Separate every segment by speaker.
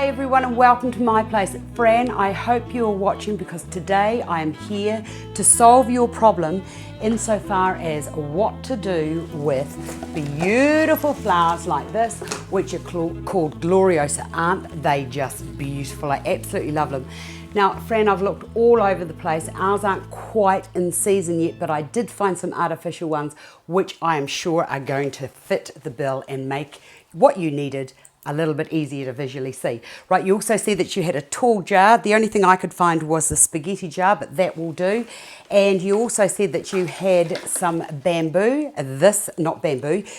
Speaker 1: Hi everyone and welcome to my place. Fran, I hope you're watching because today I am here to solve your problem insofar as what to do with beautiful flowers like this, which are called Gloriosa. Aren't they just beautiful? I absolutely love them. Now, Fran, I've looked all over the place. Ours aren't quite in season yet, but I did find some artificial ones, which I am sure are going to fit the bill and make what you needed a little bit easier to visually see. Right, you also see that you had a tall jar. The only thing I could find was the spaghetti jar, but that will do. And you also said that you had some bamboo,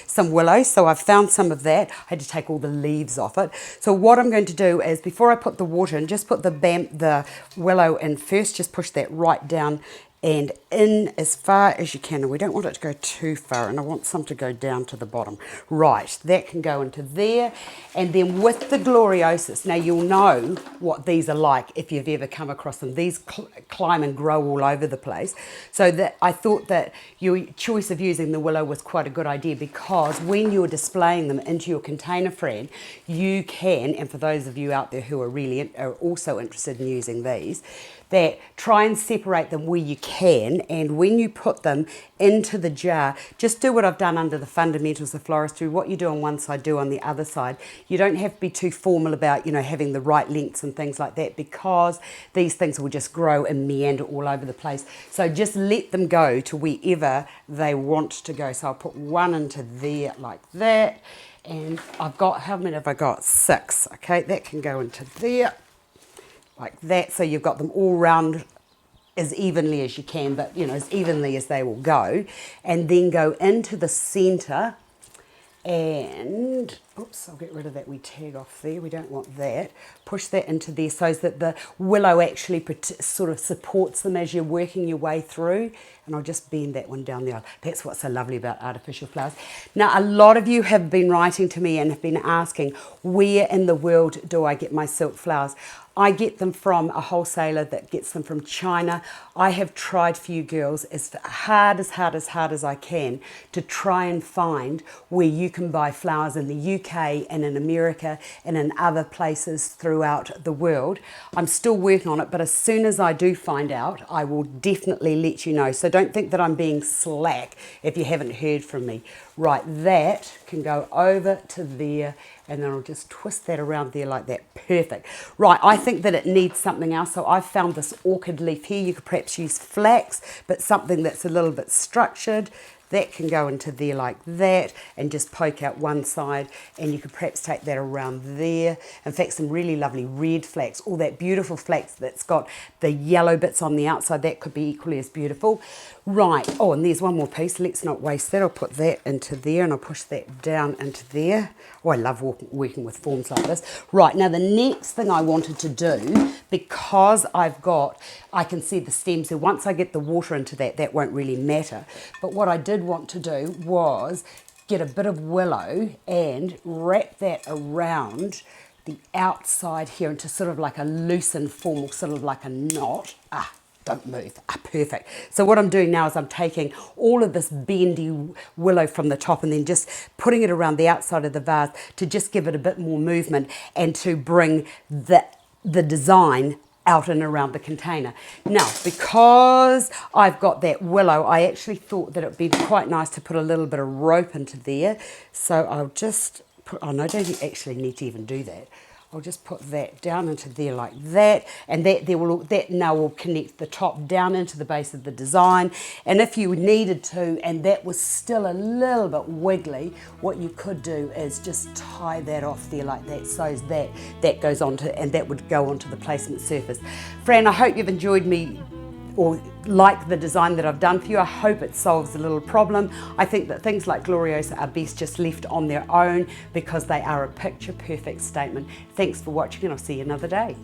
Speaker 1: some willow. So I've found some of that. I had to take all the leaves off it. So what I'm going to do is, before I put the water in, just put the willow in first, just push that right down and in as far as you can. And we don't want it to go too far, and I want some to go down to the bottom. Right, that can go into there. And then with the Gloriosas, now you'll know what these are like if you've ever come across them. These climb and grow all over the place. So that I thought that your choice of using the willow was quite a good idea, because when you're displaying them into your container, Fran, you can, and for those of you out there who are also interested in using these, that try and separate them where you can, and when you put them into the jar, just do what I've done under the fundamentals of floristry. What you do on one side, do on the other side. You don't have to be too formal about, having the right lengths and things like that, because these things will just grow and meander all over the place. So just let them go to wherever they want to go. So I'll put one into there like that, and I've got, how many have I got? 6. Okay, that can go into there like that, so you've got them all round as evenly as you can, but as evenly as they will go, and then go into the center. And oops, I'll get rid of that wee tag off there, we don't want that. Push that into there so that the willow actually sort of supports them as you're working your way through. And I'll just bend that one down there. That's what's so lovely about artificial flowers. Now, a lot of you have been writing to me and have been asking, where in the world do I get my silk flowers? I get them from a wholesaler that gets them from China. I have tried for you girls as hard as I can to try and find where you can buy flowers in the UK and in America and in other places throughout the world. I'm still working on it, but as soon as I do find out, I will definitely let you know. So don't think that I'm being slack if you haven't heard from me. Right, that can go over to there, and then I'll just twist that around there like that. Perfect. Right, I think that it needs something else, so I've found this orchid leaf here. You could perhaps use flax, but something that's a little bit structured. That can go into there like that, and just poke out one side, and you could perhaps take that around there. In fact, some really lovely red flax, all that beautiful flax that's got the yellow bits on the outside, that could be equally as beautiful. Right, oh, and there's one more piece, let's not waste that. I'll put that into there, and I'll push that down into there. Oh, I love working with forms like this. Right, now the next thing I wanted to do, because I can see the stems, so once I get the water into that, that won't really matter. But what I did want to do was get a bit of willow and wrap that around the outside here into sort of like a loosened form, or sort of like a knot. Don't move. Perfect. So what I'm doing now is I'm taking all of this bendy willow from the top and then just putting it around the outside of the vase to just give it a bit more movement and to bring the design out and around the container. Now, because I've got that willow, I actually thought that it would be quite nice to put a little bit of rope into there. So I'll just put, oh no, I don't actually need to even do that. I'll just put that down into there like that, and that now will connect the top down into the base of the design. And if you needed to, and that was still a little bit wiggly, what you could do is just tie that off there like that, so that goes onto, and that would go onto the placement surface. Fran, I hope you've enjoyed me or like the design that I've done for you. I hope it solves a little problem. I think that things like Gloriosa are best just left on their own because they are a picture perfect statement. Thanks for watching, and I'll see you another day.